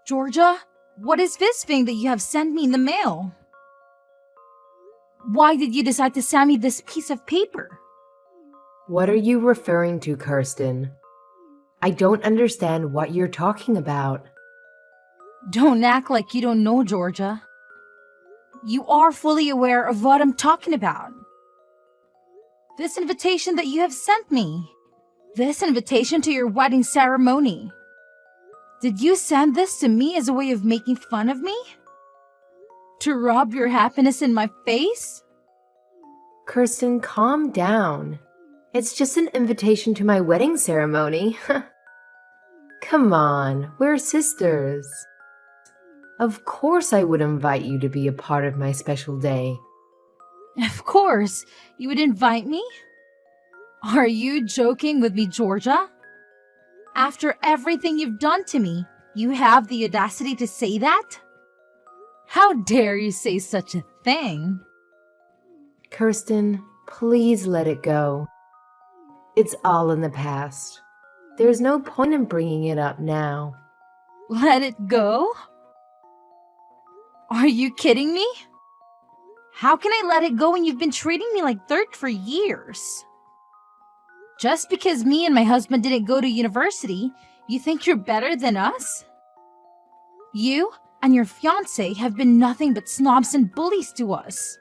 Georgia, what is this thing that you have sent me in the mail? Why did you decide to send me this piece of paper? What are you referring to, Kirsten? I don't understand what you're talking about. Don't act like you don't know, Georgia. You are fully aware of what I'm talking about. This invitation that you have sent me. This invitation to your wedding ceremony. Did you send this to me as a way of making fun of me? To rub your happiness in my face? Kirsten, calm down. It's just an invitation to my wedding ceremony. Come on, we're sisters. Of course I would invite you to be a part of my special day. Of course, you would invite me? Are you joking with me, Georgia? After everything you've done to me, you have the audacity to say that? How dare you say such a thing? Kirsten, please let it go. It's all in the past. There's no point in bringing it up now. Let it go? Are you kidding me? How can I let it go when you've been treating me like dirt for years? Just because me and my husband didn't go to university, you think you're better than us? You and your fiancé have been nothing but snobs and bullies to us.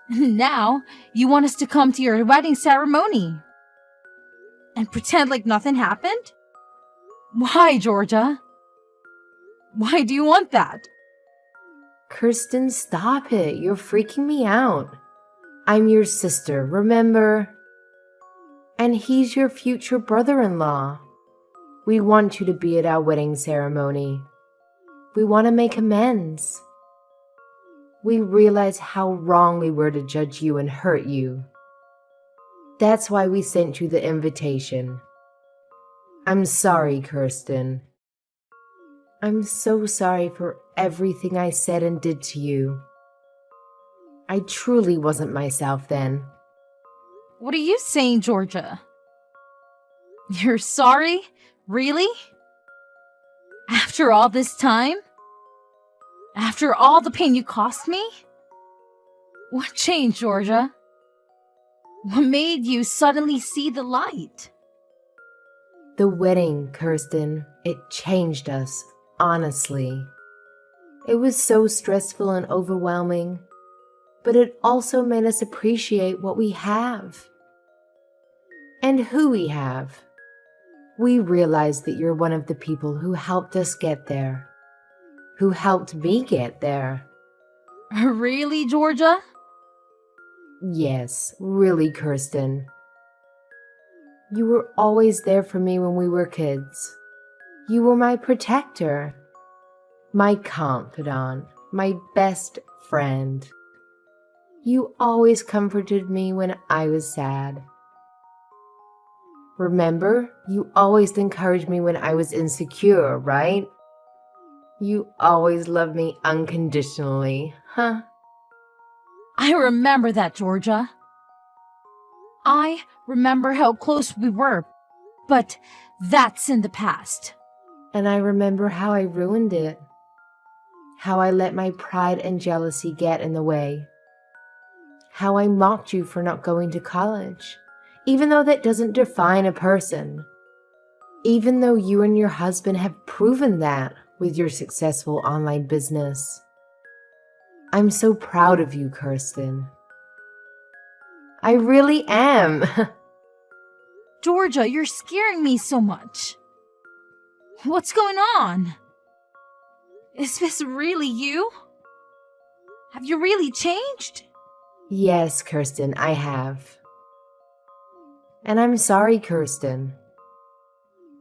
Now, you want us to come to your wedding ceremony and pretend like nothing happened? Why, Georgia? Why do you want that? Kirsten, stop it. You're freaking me out. I'm your sister, remember? And he's your future brother-in-law. We want you to be at our wedding ceremony. We want to make amends. We realize how wrong we were to judge you and hurt you. That's why we sent you the invitation. I'm sorry, Kirsten. I'm so sorry for everything I said and did to you. I truly wasn't myself then. What are you saying, Georgia? You're sorry? Really? After all this time? After all the pain you caused me? What changed, Georgia? What made you suddenly see the light? The wedding, Kirsten, it changed us, honestly. It was so stressful and overwhelming, but it also made us appreciate what we have and who we have. We realized that you're one of the people who helped us get there, who helped me get there. Really, Georgia? Yes, really, Kirsten. You were always there for me when we were kids. You were my protector, my confidant, my best friend. You always comforted me when I was sad. Remember, you always encouraged me when I was insecure, right? You always loved me unconditionally, huh? I remember that, Georgia. I remember how close we were, but that's in the past. And I remember how I ruined it. How I let my pride and jealousy get in the way. How I mocked you for not going to college, even though that doesn't define a person. Even though you and your husband have proven that with your successful online business. I'm so proud of you, Kirsten. I really am. Georgia, you're scaring me so much. What's going on? Is this really you? Have you really changed? Yes, Kirsten, I have. And I'm sorry, Kirsten.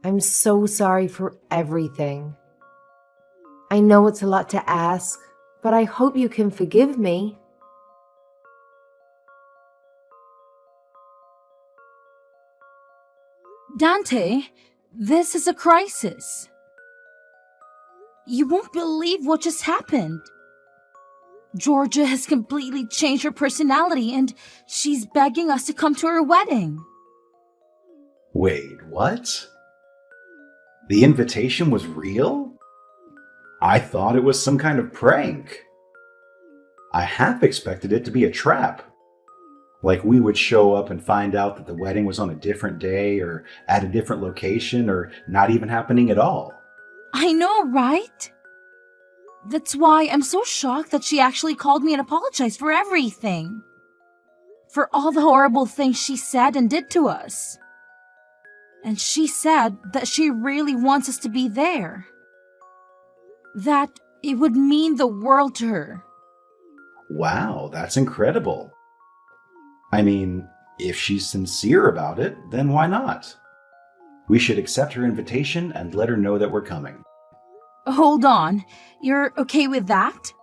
I'm so sorry for everything. I know it's a lot to ask, but I hope you can forgive me. Dante, this is a crisis. You won't believe what just happened. Georgia has completely changed her personality and she's begging us to come to her wedding. Wait, what? The invitation was real? I thought it was some kind of prank. I half expected it to be a trap. Like we would show up and find out that the wedding was on a different day or at a different location or not even happening at all. I know, right? That's why I'm so shocked that she actually called me and apologized for everything. For all the horrible things she said and did to us. And she said that she really wants us to be there. That it would mean the world to her. Wow, that's incredible. I mean, if she's sincere about it, then why not? We should accept her invitation and let her know that we're coming. Hold on, you're okay with that?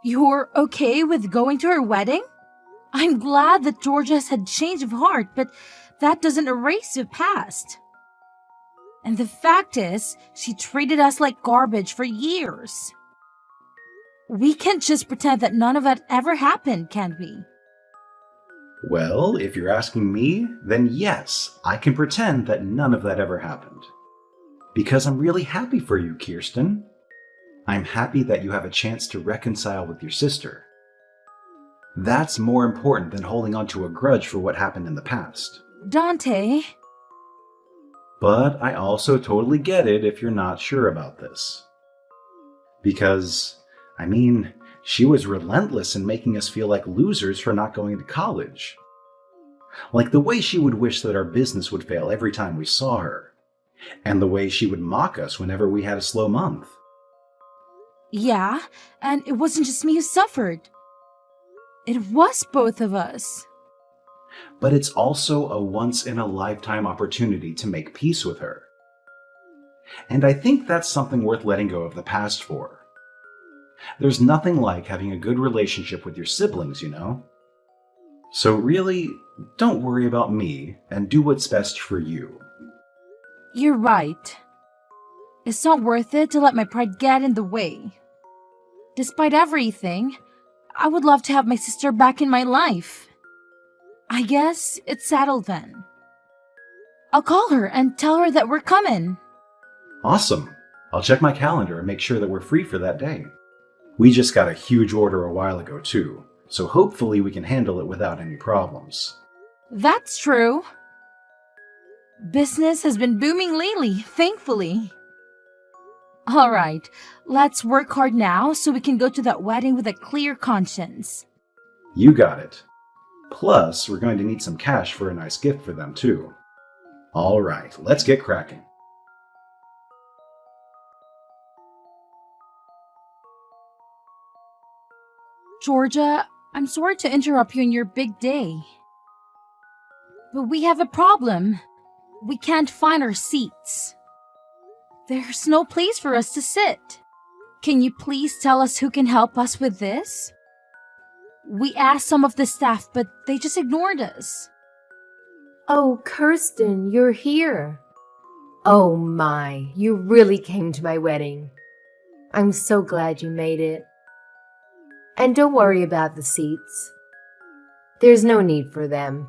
You're okay with going to her wedding? I'm glad that Georgia has had change of heart, but that doesn't erase the past. And the fact is, she treated us like garbage for years. We can't just pretend that none of that ever happened, can we? Well, if you're asking me, then yes, I can pretend that none of that ever happened. Because I'm really happy for you, Kirsten. I'm happy that you have a chance to reconcile with your sister. That's more important than holding on to a grudge for what happened in the past. Dante, But I also totally get it if you're not sure about this. Because, she was relentless in making us feel like losers for not going to college. Like the way she would wish that our business would fail every time we saw her. And the way she would mock us whenever we had a slow month. yeah, and it wasn't just me who suffered. It was both of us. But it's also a once-in-a-lifetime opportunity to make peace with her. And I think that's something worth letting go of the past for. There's nothing like having a good relationship with your siblings, you know? So really, don't worry about me and do what's best for you. You're right. It's not worth it to let my pride get in the way. Despite everything, I would love to have my sister back in my life. I guess it's settled then. I'll call her and tell her that we're coming. Awesome. I'll check my calendar and make sure that we're free for that day. We just got a huge order a while ago too, so hopefully we can handle it without any problems. That's true. Business has been booming lately, thankfully. All right, let's work hard now so we can go to that wedding with a clear conscience. You got it. Plus, we're going to need some cash for a nice gift for them too. All right, let's get cracking. Georgia, I'm sorry to interrupt you on your big day. But we have a problem. We can't find our seats. There's no place for us to sit. Can you please tell us who can help us with this? We asked some of the staff, but they just ignored us. Oh, Kirsten, you're here. Oh my, you really came to my wedding. I'm so glad you made it. And don't worry about the seats. There's no need for them.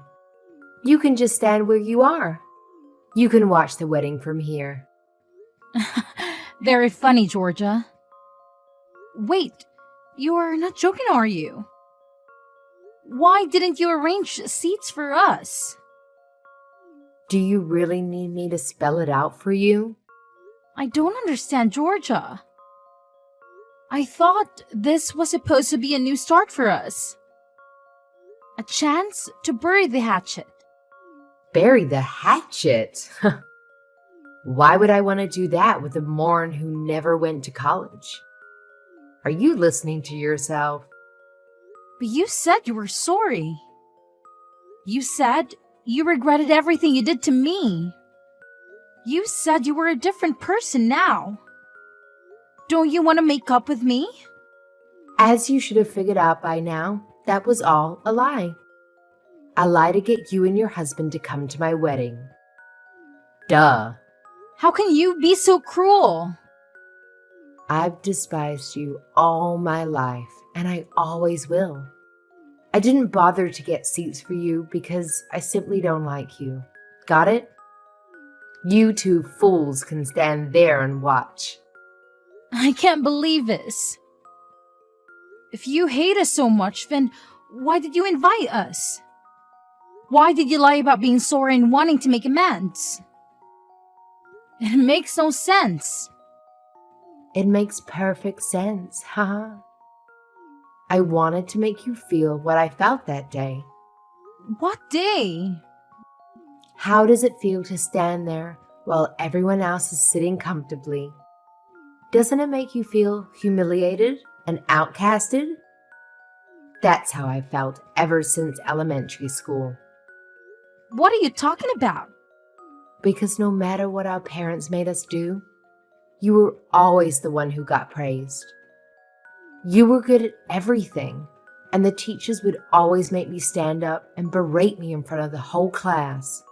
You can just stand where you are. You can watch the wedding from here. Very funny, Georgia. Wait, you're not joking, are you? Why didn't you arrange seats for us? Do you really need me to spell it out for you? I don't understand, Georgia. I thought this was supposed to be a new start for us. A chance to bury the hatchet. Bury the hatchet? Why would I want to do that with a moron who never went to college? Are you listening to yourself? But you said you were sorry. You said you regretted everything you did to me. You said you were a different person now. Don't you want to make up with me? As you should have figured out by now, that was all a lie. A lie to get you and your husband to come to my wedding. Duh. How can you be so cruel? I've despised you all my life, and I always will. I didn't bother to get seats for you because I simply don't like you. Got it? You two fools can stand there and watch. I can't believe this. If you hate us so much, then why did you invite us? Why did you lie about being sorry and wanting to make amends? It makes no sense. It makes perfect sense, haha. I wanted to make you feel what I felt that day. What day? How does it feel to stand there while everyone else is sitting comfortably? Doesn't it make you feel humiliated and outcasted? That's how I felt ever since elementary school. What are you talking about? Because no matter what our parents made us do, you were always the one who got praised. You were good at everything, and the teachers would always make me stand up and berate me in front of the whole class.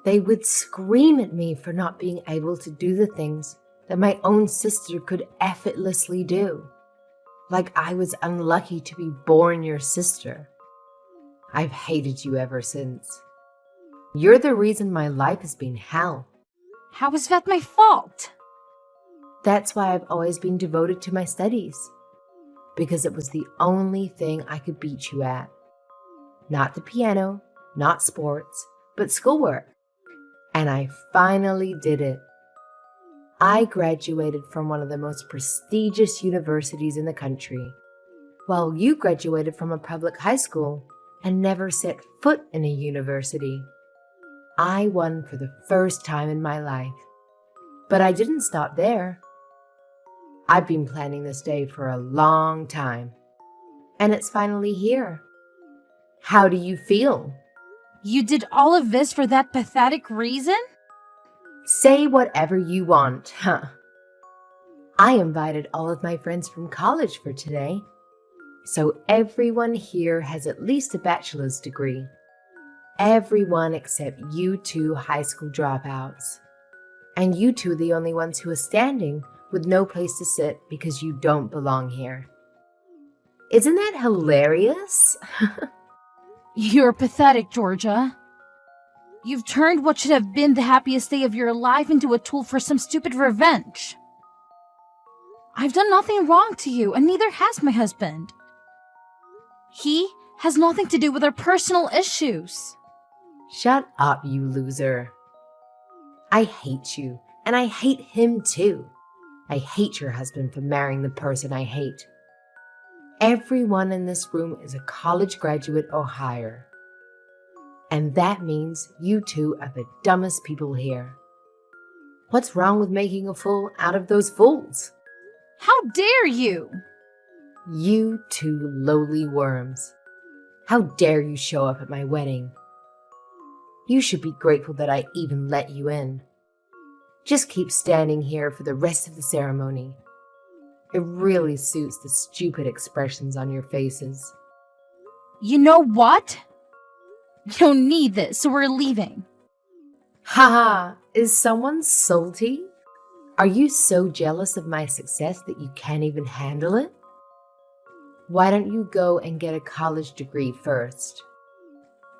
They would scream at me for not being able to do the things that my own sister could effortlessly do, like I was unlucky to be born your sister. I've hated you ever since. You're the reason my life has been hell. How is that my fault? That's why I've always been devoted to my studies, because it was the only thing I could beat you at. Not the piano, not sports, but schoolwork. And I finally did it. I graduated from one of the most prestigious universities in the country, while you graduated from a public high school and never set foot in a university. I won for the first time in my life. But I didn't stop there. I've been planning this day for a long time, and it's finally here. How do you feel? You did all of this for that pathetic reason? Say whatever you want, huh? I invited all of my friends from college for today, so everyone here has at least a bachelor's degree. Everyone except you two high school dropouts. And you two are the only ones who are standing with no place to sit because you don't belong here. Isn't that hilarious? You're pathetic, Georgia. You've turned what should have been the happiest day of your life into a tool for some stupid revenge. I've done nothing wrong to you, and neither has my husband. He has nothing to do with our personal issues. Shut up, you loser. I hate you, and I hate him too. I hate your husband for marrying the person I hate. Everyone in this room is a college graduate or higher. And that means you two are the dumbest people here. What's wrong with making a fool out of those fools? How dare you? You two lowly worms. How dare you show up at my wedding? You should be grateful that I even let you in. Just keep standing here for the rest of the ceremony. It really suits the stupid expressions on your faces. You know what? You don't need this, so we're leaving. Haha, is someone salty? Are you so jealous of my success that you can't even handle it? Why don't you go and get a college degree first?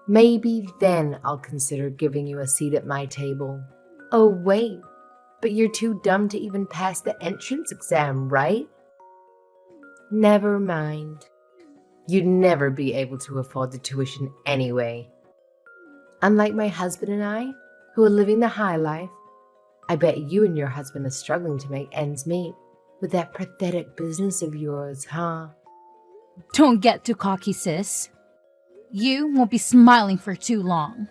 Maybe then I'll consider giving you a seat at my table. Oh wait, but you're too dumb to even pass the entrance exam, right? Never mind. You'd never be able to afford the tuition anyway. Unlike my husband and I, who are living the high life, I bet you and your husband are struggling to make ends meet with that pathetic business of yours, huh? Don't get too cocky, sis. You won't be smiling for too long.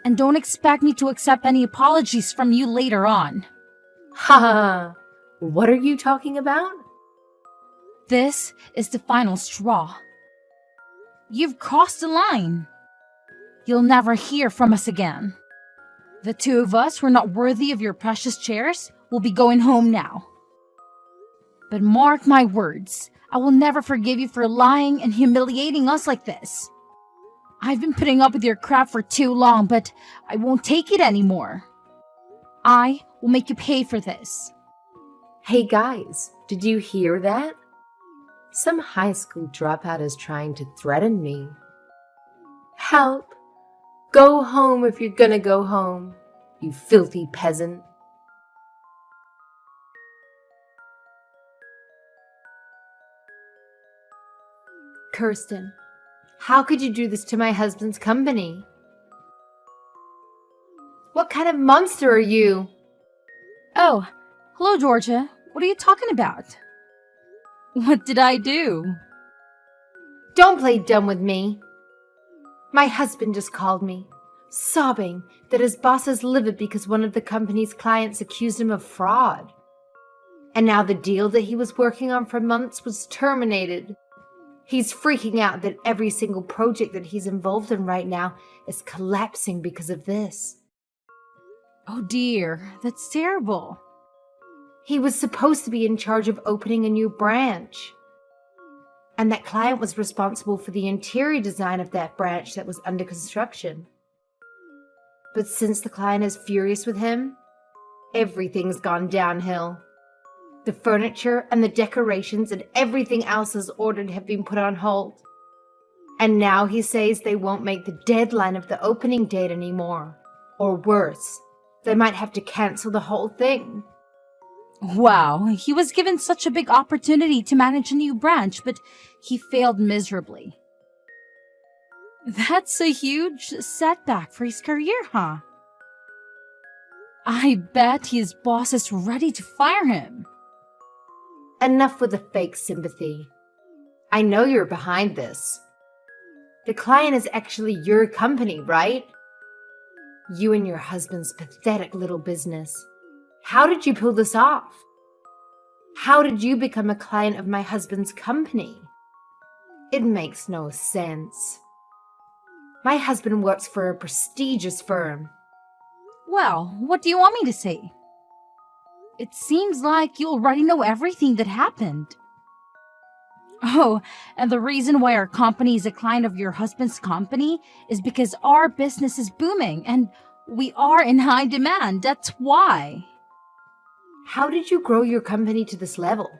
And don't expect me to accept any apologies from you later on. Ha ha ha! What are you talking about? This is the final straw. You've crossed the line. You'll never hear from us again. The two of us who are not worthy of your precious chairs will be going home now. But mark my words, I will never forgive you for lying and humiliating us like this. I've been putting up with your crap for too long, but I won't take it anymore. I will make you pay for this. Hey guys, did you hear that? Some high school dropout is trying to threaten me. Help! Go home if you're gonna go home, you filthy peasant. Kirsten, how could you do this to my husband's company? What kind of monster are you? Oh, hello, Georgia. What are you talking about? What did I do? Don't play dumb with me. My husband just called me, sobbing that his boss is livid because one of the company's clients accused him of fraud. And now the deal that he was working on for months was terminated. He's freaking out that every single project that he's involved in right now is collapsing because of this. Oh dear, that's terrible. He was supposed to be in charge of opening a new branch. And that client was responsible for the interior design of that branch that was under construction. But since the client is furious with him, everything's gone downhill. The furniture and the decorations and everything else is ordered have been put on hold. And now he says they won't make the deadline of the opening date anymore. Or worse, they might have to cancel the whole thing. Wow, he was given such a big opportunity to manage a new branch, but he failed miserably. That's a huge setback for his career, huh? I bet his boss is ready to fire him. Enough with the fake sympathy. I know you're behind this. The client is actually your company, right? You and your husband's pathetic little business. How did you pull this off? How did you become a client of my husband's company? It makes no sense. My husband works for a prestigious firm. Well, what do you want me to say? It seems like you already know everything that happened. Oh, and the reason why our company is a client of your husband's company is because our business is booming and we are in high demand. That's why. How did you grow your company to this level?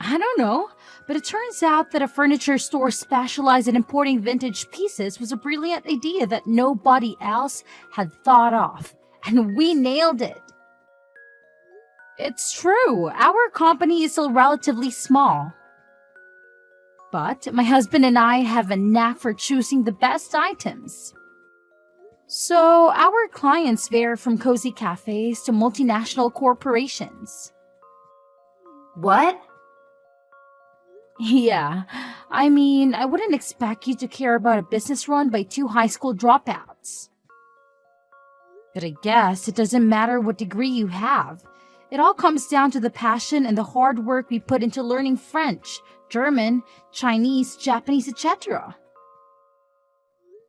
I don't know, but it turns out that a furniture store specialized in importing vintage pieces was a brilliant idea that nobody else had thought of, and we nailed it. It's true, our company is still relatively small. But my husband and I have a knack for choosing the best items. So our clients vary from cozy cafes to multinational corporations. What? Yeah, I mean, I wouldn't expect you to care about a business run by two high school dropouts. But I guess it doesn't matter what degree you have. It all comes down to the passion and the hard work we put into learning French, German, Chinese, Japanese, etc.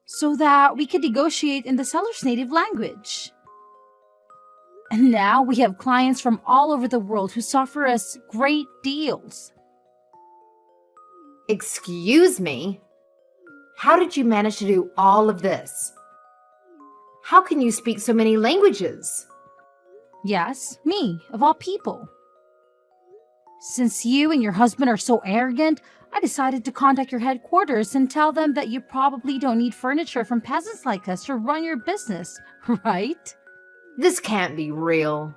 So that we could negotiate in the seller's native language. And now we have clients from all over the world who offer us great deals. Excuse me? How did you manage to do all of this? How can you speak so many languages? Yes, me, of all people. Since you and your husband are so arrogant, I decided to contact your headquarters and tell them that you probably don't need furniture from peasants like us to run your business, right? This can't be real.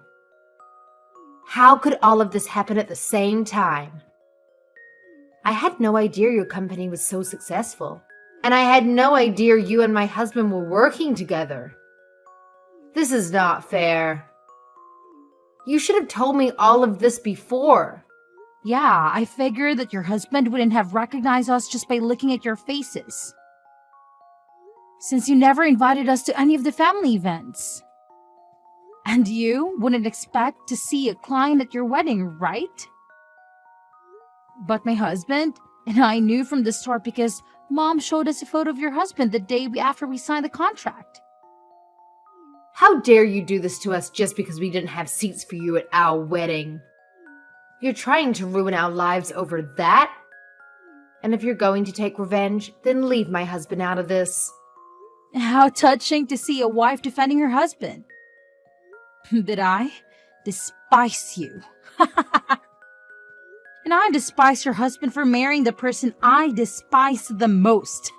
How could all of this happen at the same time? I had no idea your company was so successful, and I had no idea you and my husband were working together. This is not fair. You should have told me all of this before. Yeah, I figured that your husband wouldn't have recognized us just by looking at your faces. Since you never invited us to any of the family events. And you wouldn't expect to see a client at your wedding, right? But my husband and I knew from the start because Mom showed us a photo of your husband the day after we signed the contract. How dare you do this to us just because we didn't have seats for you at our wedding? You're trying to ruin our lives over that? And if you're going to take revenge, then leave my husband out of this. How touching to see a wife defending her husband. But I despise you. And I despise your husband for marrying the person I despise the most.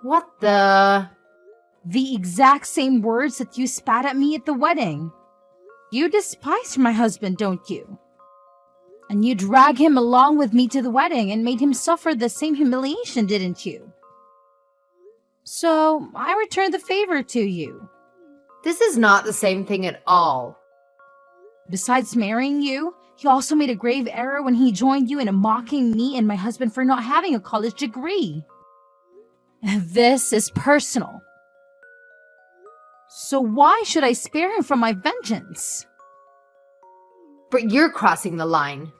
What the? The exact same words that you spat at me at the wedding. You despise my husband, don't you? And you dragged him along with me to the wedding and made him suffer the same humiliation, didn't you? So I returned the favor to you. This is not the same thing at all. Besides marrying you, he also made a grave error when he joined you in mocking me and my husband for not having a college degree. This is personal. So why should I spare him from my vengeance? But you're crossing the line.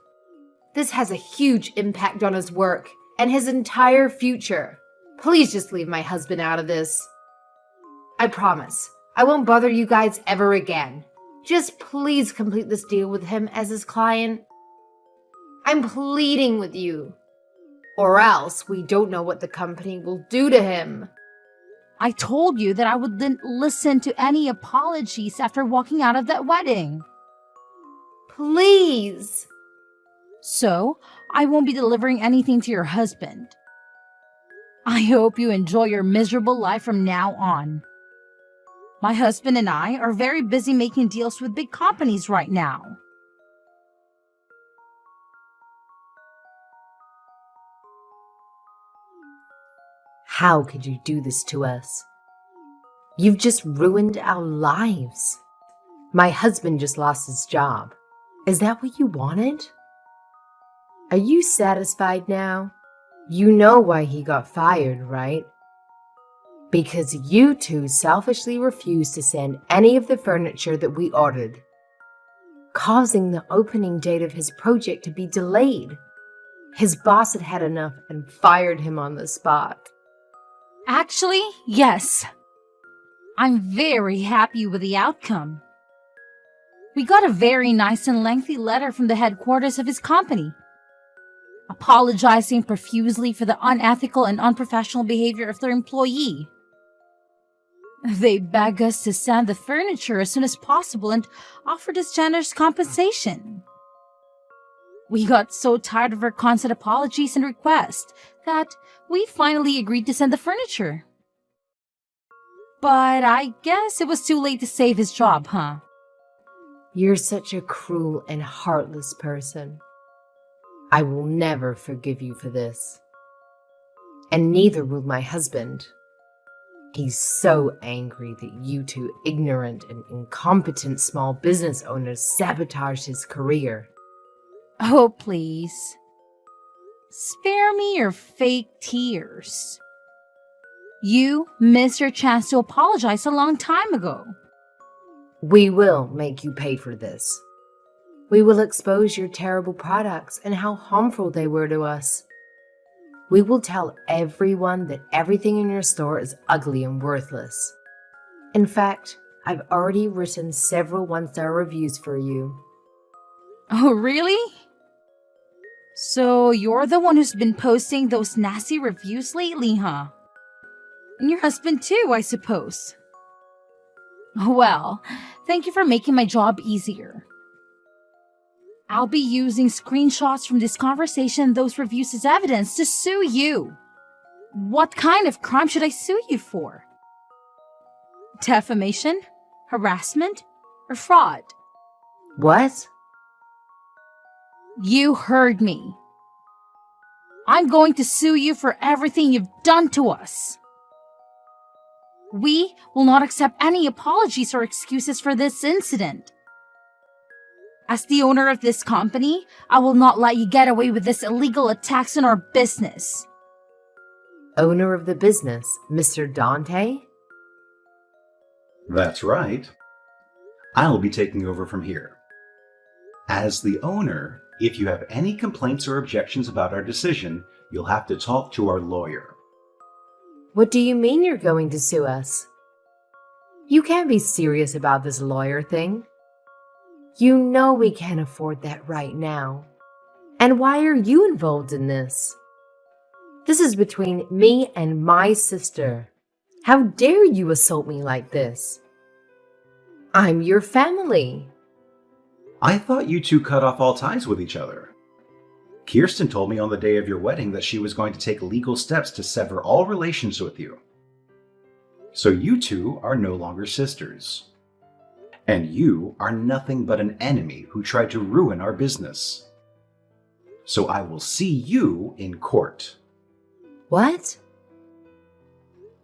This has a huge impact on his work and his entire future. Please just leave my husband out of this. I promise, I won't bother you guys ever again. Just please complete this deal with him as his client. I'm pleading with you. Or else we don't know what the company will do to him. I told you that I wouldn't listen to any apologies after walking out of that wedding. Please. So, I won't be delivering anything to your husband. I hope you enjoy your miserable life from now on. My husband and I are very busy making deals with big companies right now. How could you do this to us? You've just ruined our lives. My husband just lost his job. Is that what you wanted? Are you satisfied now? You know why he got fired, right? Because you two selfishly refused to send any of the furniture that we ordered, causing the opening date of his project to be delayed. His boss had had enough and fired him on the spot. Actually, yes. I'm very happy with the outcome. We got a very nice and lengthy letter from the headquarters of his company, apologizing profusely for the unethical and unprofessional behavior of their employee. They begged us to send the furniture as soon as possible and offered us generous compensation. We got so tired of her constant apologies and requests that we finally agreed to send the furniture. But I guess it was too late to save his job, huh? You're such a cruel and heartless person. I will never forgive you for this. And neither will my husband. He's so angry that you two ignorant and incompetent small business owners sabotaged his career. Oh, please. Spare me your fake tears. You missed your chance to apologize a long time ago. We will make you pay for this. We will expose your terrible products and how harmful they were to us. We will tell everyone that everything in your store is ugly and worthless. In fact, I've already written several 1-star reviews for you. Oh, really? So you're the one who's been posting those nasty reviews lately, huh? And your husband too, I suppose. Well, thank you for making my job easier. I'll be using screenshots from this conversation and those reviews as evidence to sue you. What kind of crime should I sue you for? Defamation? Harassment? Or fraud? What? You heard me. I'm going to sue you for everything you've done to us. We will not accept any apologies or excuses for this incident. As the owner of this company, I will not let you get away with this illegal attacks on our business. Owner of the business, Mr. Dante? That's right. I'll be taking over from here. As the owner, if you have any complaints or objections about our decision, you'll have to talk to our lawyer. What do you mean you're going to sue us? You can't be serious about this lawyer thing. You know we can't afford that right now. And why are you involved in this? This is between me and my sister. How dare you assault me like this? I'm your family. I thought you two cut off all ties with each other. Kirsten told me on the day of your wedding that she was going to take legal steps to sever all relations with you. So you two are no longer sisters. And you are nothing but an enemy who tried to ruin our business. So I will see you in court. What?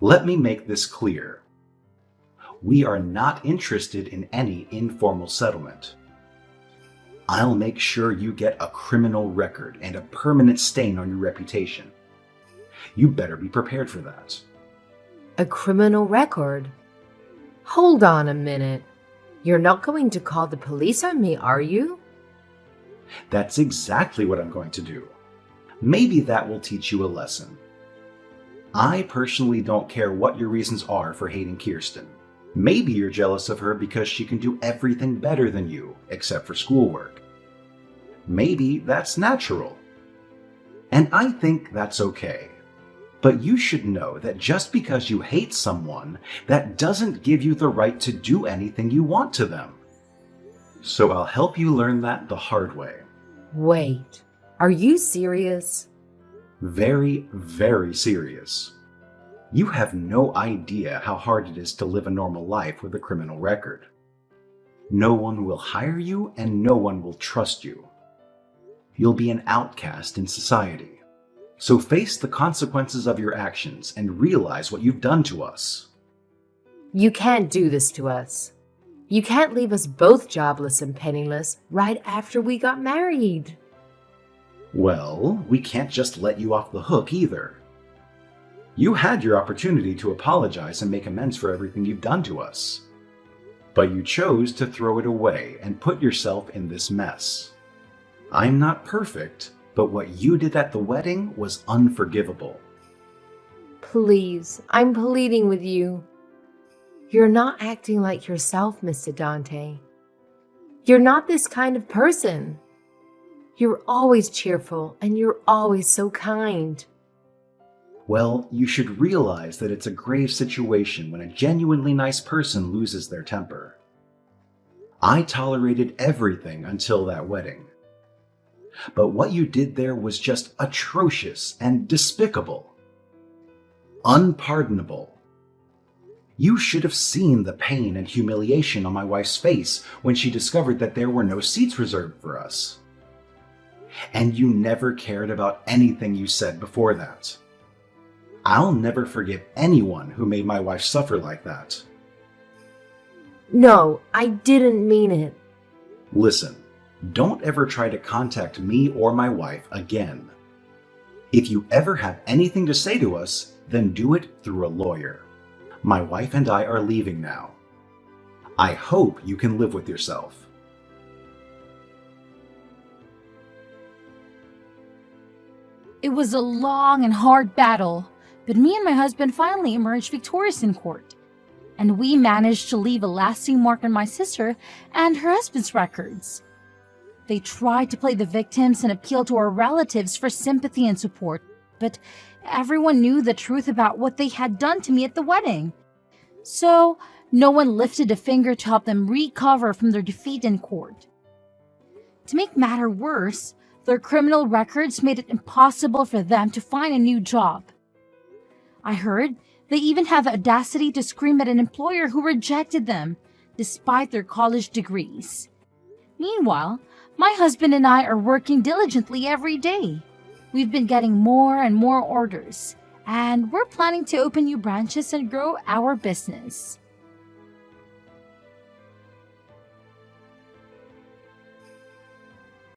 Let me make this clear. We are not interested in any informal settlement. I'll make sure you get a criminal record and a permanent stain on your reputation. You better be prepared for that. A criminal record? Hold on a minute. You're not going to call the police on me, are you? That's exactly what I'm going to do. Maybe that will teach you a lesson. I personally don't care what your reasons are for hating Kirsten. Maybe you're jealous of her because she can do everything better than you, except for schoolwork. Maybe that's natural. And I think that's okay. But you should know that just because you hate someone, that doesn't give you the right to do anything you want to them. So I'll help you learn that the hard way. Wait, are you serious? Very, very serious. You have no idea how hard it is to live a normal life with a criminal record. No one will hire you and no one will trust you. You'll be an outcast in society. So face the consequences of your actions and realize what you've done to us. You can't do this to us. You can't leave us both jobless and penniless right after we got married. Well, we can't just let you off the hook either. You had your opportunity to apologize and make amends for everything you've done to us. But you chose to throw it away and put yourself in this mess. I'm not perfect, but what you did at the wedding was unforgivable. Please, I'm pleading with you. You're not acting like yourself, Mr. Dante. You're not this kind of person. You're always cheerful and you're always so kind. Well, you should realize that it's a grave situation when a genuinely nice person loses their temper. I tolerated everything until that wedding. But what you did there was just atrocious and despicable. Unpardonable. You should have seen the pain and humiliation on my wife's face when she discovered that there were no seats reserved for us. And you never cared about anything you said before that. I'll never forgive anyone who made my wife suffer like that. No, I didn't mean it. Listen, don't ever try to contact me or my wife again. If you ever have anything to say to us, then do it through a lawyer. My wife and I are leaving now. I hope you can live with yourself. It was a long and hard battle, but me and my husband finally emerged victorious in court. And we managed to leave a lasting mark on my sister and her husband's records. They tried to play the victims and appeal to our relatives for sympathy and support, but everyone knew the truth about what they had done to me at the wedding. So no one lifted a finger to help them recover from their defeat in court. To make matter worse, their criminal records made it impossible for them to find a new job. I heard they even have the audacity to scream at an employer who rejected them, despite their college degrees. Meanwhile, my husband and I are working diligently every day. We've been getting more and more orders, and we're planning to open new branches and grow our business.